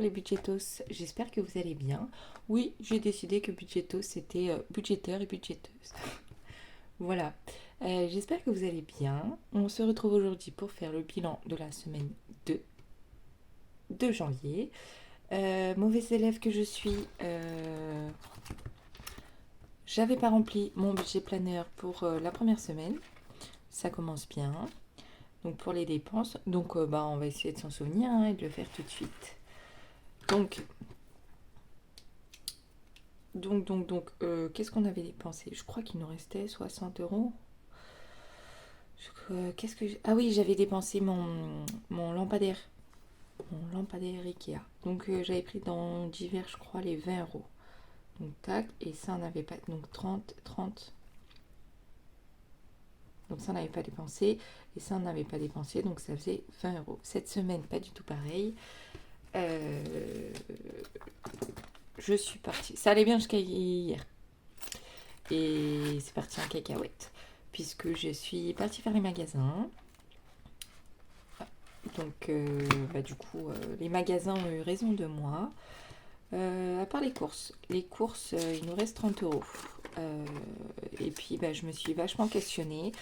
les budgetos, j'espère que vous allez bien. Oui, j'ai décidé que budgetos c'était budgéteur et budgéteuse. Voilà. J'espère que vous allez bien. On se retrouve aujourd'hui pour faire le bilan de la semaine 2 de janvier. Mauvaise élève que je suis, j'avais pas rempli mon budget planeur pour la première semaine. Ça commence bien. Donc pour les dépenses, on va essayer de s'en souvenir et de le faire tout de suite. Qu'est-ce qu'on avait dépensé? Je crois qu'il nous restait 60 euros. Ah oui, j'avais dépensé mon lampadaire. Mon lampadaire Ikea. J'avais pris dans divers, je crois, les 20 euros. Donc tac, et ça on n'avait pas. Donc 30. Donc ça on n'avait pas dépensé. Et ça on n'avait pas dépensé. Donc ça faisait 20 euros. Cette semaine, pas du tout pareil. Je suis partie. Ça allait bien jusqu'à hier. Et c'est parti en cacahuète. Puisque je suis partie faire les magasins. Les magasins ont eu raison de moi. À part les courses. Les courses, il nous reste 30 euros. Et puis, je me suis vachement questionnée.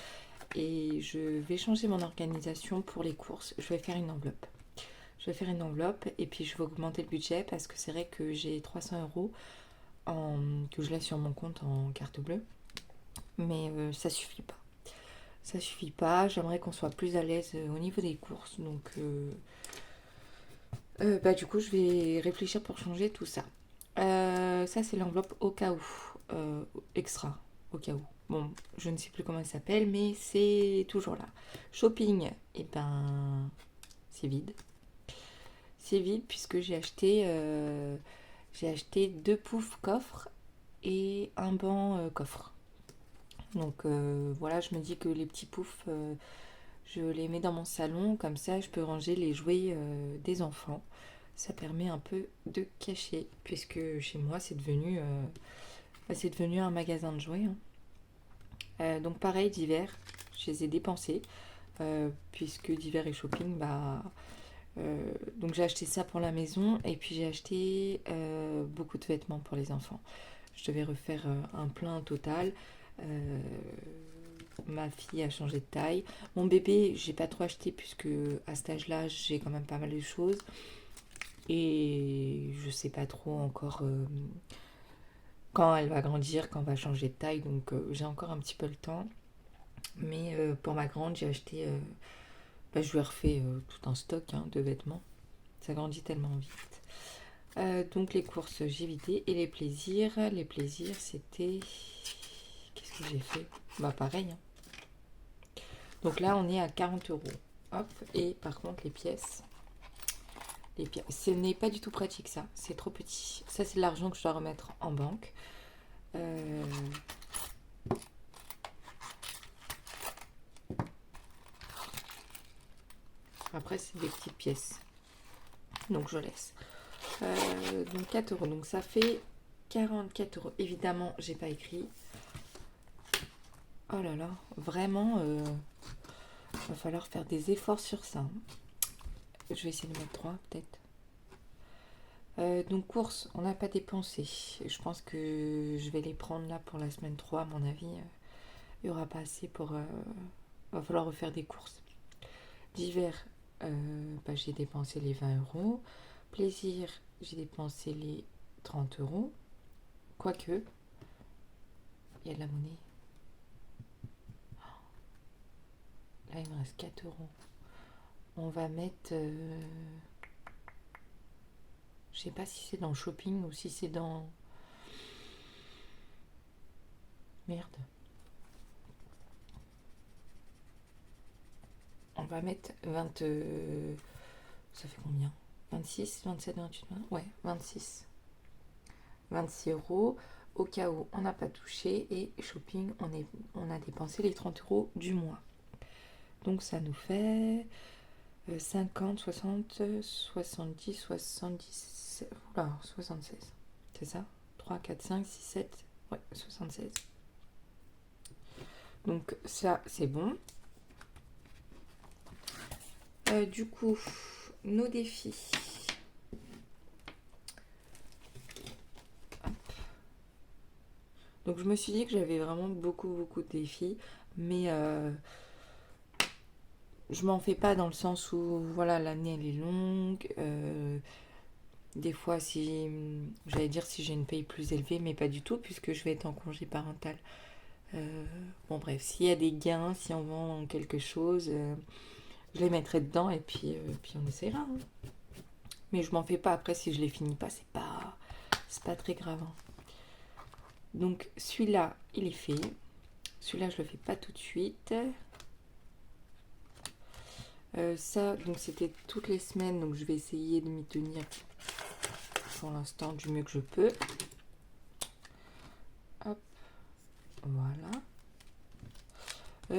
Et je vais changer mon organisation pour les courses. Je vais faire une enveloppe. Et puis je vais augmenter le budget parce que c'est vrai que j'ai 300 euros que je laisse sur mon compte en carte bleue. Mais ça suffit pas. Ça suffit pas. J'aimerais qu'on soit plus à l'aise au niveau des courses. Du coup, je vais réfléchir pour changer tout ça. Ça, c'est l'enveloppe au cas où. Extra, au cas où. Bon, je ne sais plus comment elle s'appelle, mais c'est toujours là. Shopping, c'est vide. C'est vide puisque j'ai acheté 2 poufs coffres et un banc coffre. Voilà, je me dis que les petits poufs, je les mets dans mon salon, comme ça je peux ranger les jouets des enfants. Ça permet un peu de cacher, puisque chez moi c'est devenu un magasin de jouets. Donc pareil, d'hiver, je les ai dépensés, puisque d'hiver et shopping, donc j'ai acheté ça pour la maison, et puis j'ai acheté beaucoup de vêtements pour les enfants. Je devais refaire un plein total. Ma fille a changé de taille. Mon bébé, j'ai pas trop acheté puisque à cet âge-là, j'ai quand même pas mal de choses. Et je sais pas trop encore quand elle va grandir, quand elle va changer de taille. J'ai encore un petit peu le temps. Mais pour ma grande, j'ai acheté. Je lui ai refait tout un stock de vêtements. Ça grandit tellement vite. Donc les courses, j'ai vidé. Et les plaisirs, c'était. Qu'est-ce que j'ai fait? Pareil. Donc là, on est à 40 euros. Hop, et par contre, les pièces, ce n'est pas du tout pratique ça, c'est trop petit. Ça, c'est de l'argent que je dois remettre en banque. Après, c'est des petites pièces. Donc, je laisse. Donc, 4 euros. Donc, ça fait 44 euros. Évidemment, j'ai pas écrit. Oh là là, vraiment, va falloir faire des efforts sur ça. Je vais essayer de mettre 3 peut-être. Donc courses, on n'a pas dépensé. Je pense que je vais les prendre là pour la semaine 3 à mon avis. Il n'y aura pas assez pour... va falloir refaire des courses. D'hiver, j'ai dépensé les 20 euros. Plaisir, j'ai dépensé les 30 euros. Quoique, il y a de la monnaie. Là, il me reste 4 euros. On va mettre... je sais pas si c'est dans le shopping ou si c'est dans... Merde. On va mettre 20... ça fait combien? 26, 27, 28, 20... Ouais, 26. 26 euros. Au cas où on n'a pas touché. Et shopping, on a dépensé les 30 euros du mois. Donc ça nous fait 50, 60, 70, 70... Oula, 76. C'est ça? 3, 4, 5, 6, 7... Ouais, 76. Donc ça, c'est bon. Du coup, nos défis. Donc je me suis dit que j'avais vraiment beaucoup de défis, mais je m'en fais pas dans le sens où voilà, l'année elle est longue. Des fois, si j'allais dire si j'ai une paye plus élevée, mais pas du tout, puisque je vais être en congé parental. Euh, bon, bref, s'il y a des gains, si on vend quelque chose, je les mettrai dedans et puis on essaiera, hein. Mais je m'en fais pas. Après, si je les finis pas, c'est pas très grave, hein. Donc, celui-là, il est fait. Celui-là, je le fais pas tout de suite. Ça, donc c'était toutes les semaines, donc je vais essayer de m'y tenir pour l'instant du mieux que je peux. Hop, voilà.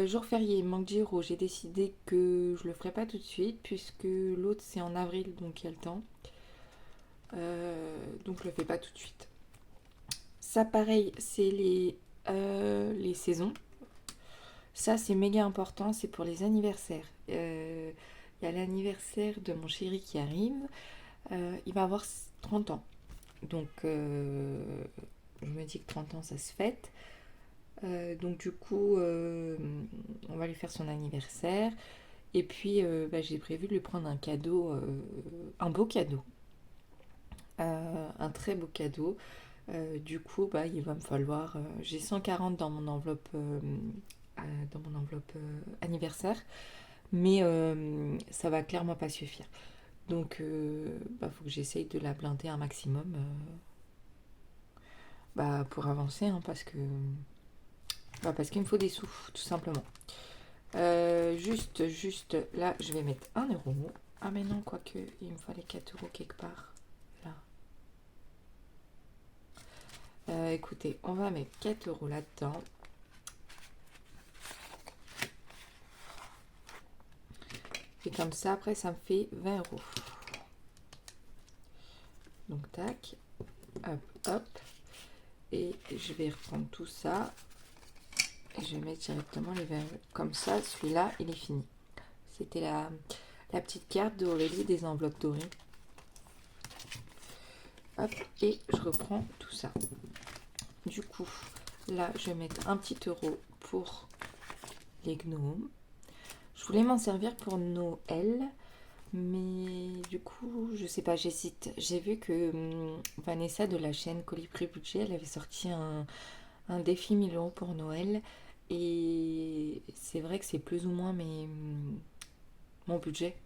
Jour férié, manque Giro, j'ai décidé que je le ferai pas tout de suite puisque l'autre c'est en avril, donc il y a le temps. Donc je le fais pas tout de suite. Ça pareil, c'est les saisons. Ça c'est méga important, c'est pour les anniversaires. Il y a l'anniversaire de mon chéri qui arrive. Il va avoir 30 ans. Donc je me dis que 30 ans ça se fête. Donc du coup on va lui faire son anniversaire. Et puis j'ai prévu de lui prendre un cadeau, un beau cadeau. Un très beau cadeau. Du coup il va me falloir... j'ai 140 dans mon enveloppe anniversaire. Mais ça va clairement pas suffire. Donc faut que j'essaye de la blinder un maximum pour avancer, hein, parce qu'il me faut des sous, tout simplement. Juste, là, je vais mettre 1 euro. Ah, mais non, quoique, il me fallait 4 euros quelque part. Là. Écoutez, on va mettre 4 euros là-dedans. Et comme ça, après, ça me fait 20 euros. Donc, tac. Hop, hop. Et je vais reprendre tout ça. Et je vais mettre directement les 20 euros. Comme ça, celui-là, il est fini. C'était la petite carte d'Aurélie des enveloppes dorées. Hop, et je reprends tout ça. Du coup, là, je vais mettre un petit euro pour les gnomes. Je voulais m'en servir pour Noël, mais du coup, je sais pas, j'hésite. J'ai vu que Vanessa de la chaîne Colibri Budget, elle avait sorti un défi 1000 euros pour Noël. Et c'est vrai que c'est plus ou moins mon budget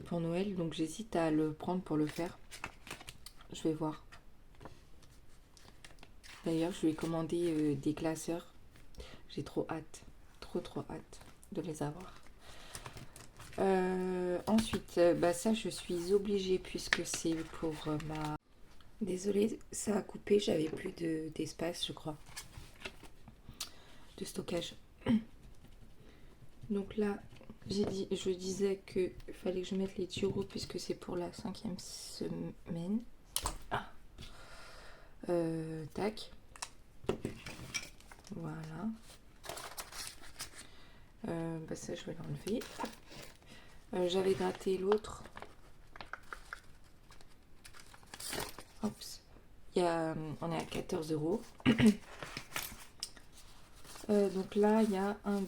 pour Noël, donc j'hésite à le prendre pour le faire. Je vais voir. D'ailleurs, je lui ai commandé des glaceurs. J'ai trop hâte, trop hâte de les avoir. Ensuite, ça je suis obligée puisque c'est pour ma... Désolée, ça a coupé, j'avais plus d'espace, je crois, de stockage. Donc là, je disais qu'il fallait que je mette les 10 euros puisque c'est pour la 5e semaine. Ah. Tac. Voilà. Ça, je vais l'enlever. J'avais gratté l'autre. Oups. On est à 14 euros. Donc là, il y a 1, 2,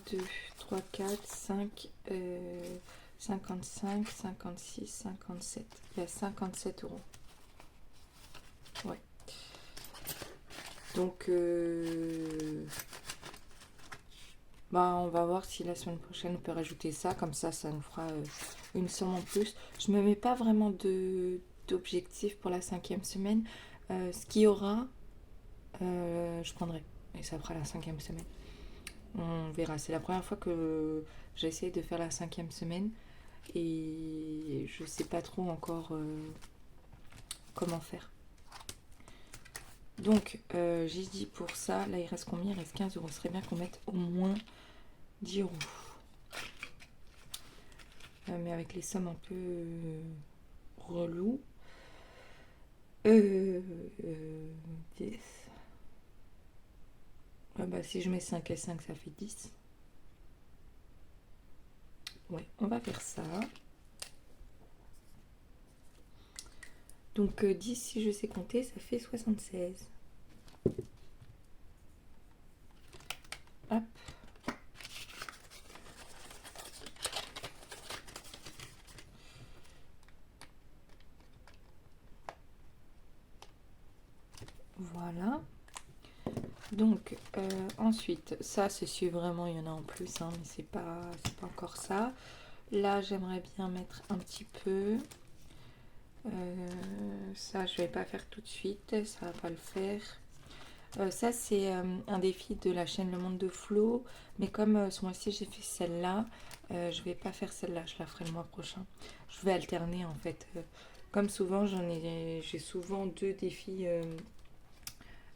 3, 4, 5, 55, 56, 57. Il y a 57 euros. Ouais. Donc, on va voir si la semaine prochaine on peut rajouter ça. Comme ça nous fera une somme en plus. Je me mets pas vraiment d'objectif pour la 5e semaine. Ce qu'il y aura, je prendrai. Et ça fera la 5e semaine. On verra. C'est la première fois que j'essaie de faire la 5e semaine. Et je sais pas trop encore comment faire. Donc, j'ai dit pour ça, là il reste combien? Il reste 15 euros. Ce serait bien qu'on mette au moins 10 euros. Mais avec les sommes un peu reloues. 10. Si je mets 5 et 5, ça fait 10. Ouais, on va faire ça. Donc 10, si je sais compter, ça fait 76. Hop. Voilà. Donc ensuite, ça c'est si vraiment il y en a en plus, hein, mais c'est pas encore ça. Là j'aimerais bien mettre un petit peu. Ça je vais pas faire tout de suite, ça va pas le faire. Ça c'est un défi de la chaîne Le Monde de Flo, mais comme ce mois-ci j'ai fait celle-là, je vais pas faire celle-là, je la ferai le mois prochain. Je vais alterner en fait. Comme souvent j'ai souvent deux défis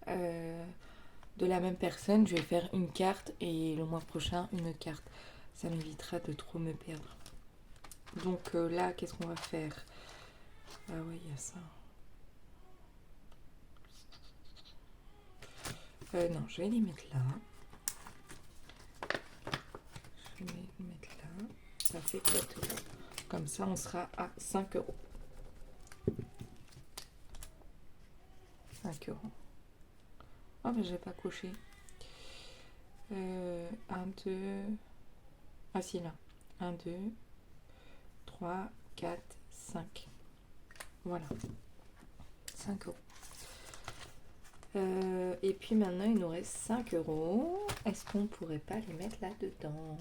de la même personne. Je vais faire une carte et le mois prochain une autre carte. Ça m'évitera de trop me perdre. Donc là, qu'est-ce qu'on va faire? Ah ouais, il y a ça. Non, je vais les mettre là. Je vais les mettre là. Ça fait 4 euros. Comme ça, on sera à 5 euros. 5 euros. Oh, mais j'ai pas coché. 1, 2. Ah si, là. 1, 2, 3, 4, 5. Voilà. 5 euros. Et puis maintenant, il nous reste 5 euros. Est-ce qu'on pourrait pas les mettre là-dedans?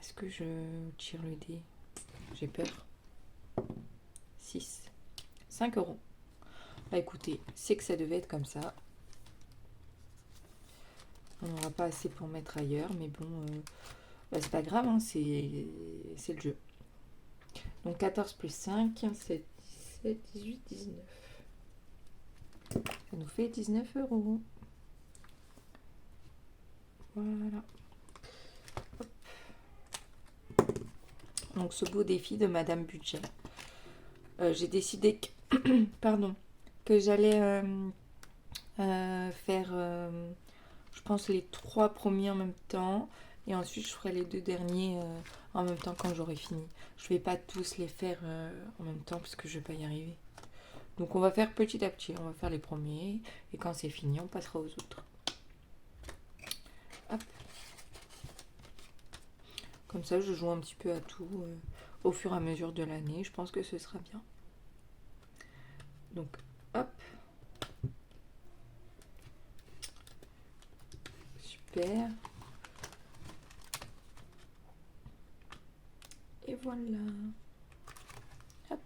Est-ce que je tire le dé? J'ai peur. 6. 5 euros. Bah écoutez, c'est que ça devait être comme ça. On n'aura pas assez pour mettre ailleurs, mais bon, bah c'est pas grave, hein, c'est le jeu. Donc 14 plus 5, c'est 17, 18, 19. Ça nous fait 19 euros. Voilà. Hop. Donc ce beau défi de Madame Budget. J'ai décidé que, pardon, que j'allais faire, je pense, les 3 premiers en même temps. Et ensuite, je ferai les 2 derniers en même temps quand j'aurai fini. Je vais pas tous les faire en même temps parce que je vais pas y arriver. Donc on va faire petit à petit. On va faire les premiers. Et quand c'est fini, on passera aux autres. Hop. Comme ça, je joue un petit peu à tout au fur et à mesure de l'année. Je pense que ce sera bien. Donc, hop. Super. Et voilà. Hop.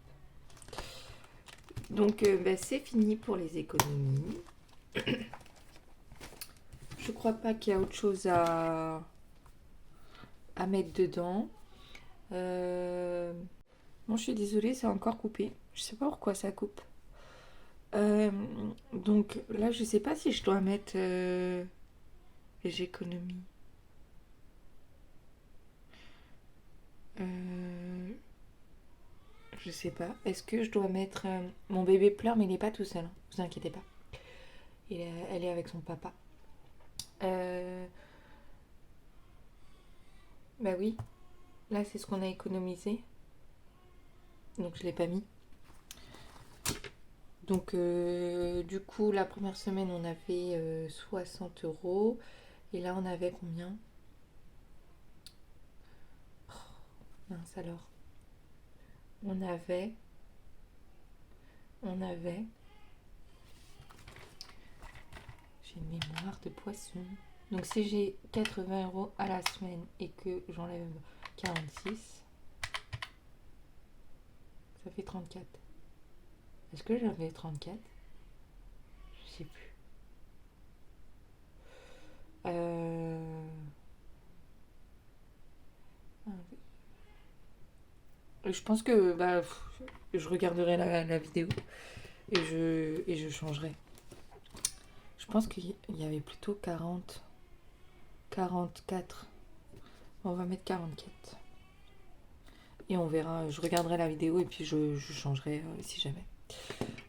Donc, bah, c'est fini pour les économies. Je crois pas qu'il y a autre chose à mettre dedans. Bon, je suis désolée, c'est encore coupé. Je sais pas pourquoi ça coupe. Donc là, je sais pas si je dois mettre j'économie. Je sais pas. Est-ce que je dois mettre mon bébé pleure, mais il n'est pas tout seul. Hein. Vous inquiétez pas. Elle est avec son papa. Bah oui. Là, c'est ce qu'on a économisé. Donc je l'ai pas mis. Donc du coup, la première semaine, on avait 60 euros. Et là, on avait combien? Oh, mince alors. On avait. J'ai une mémoire de poisson. Donc si j'ai 80 euros à la semaine et que j'enlève 46, ça fait 34. Est-ce que j'avais 34? Je sais plus. Je pense que je regarderai la vidéo et je changerai. Je pense qu'il y avait plutôt 40, 44. On va mettre 44. Et on verra, je regarderai la vidéo et puis je changerai si jamais.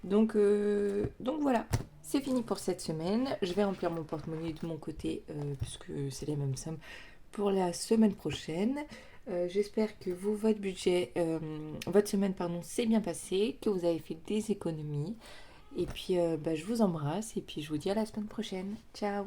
Donc voilà, c'est fini pour cette semaine. Je vais remplir mon porte-monnaie de mon côté puisque c'est les mêmes sommes pour la semaine prochaine. J'espère que vous, votre semaine s'est bien passée, que vous avez fait des économies. Et puis, je vous embrasse et puis je vous dis à la semaine prochaine. Ciao!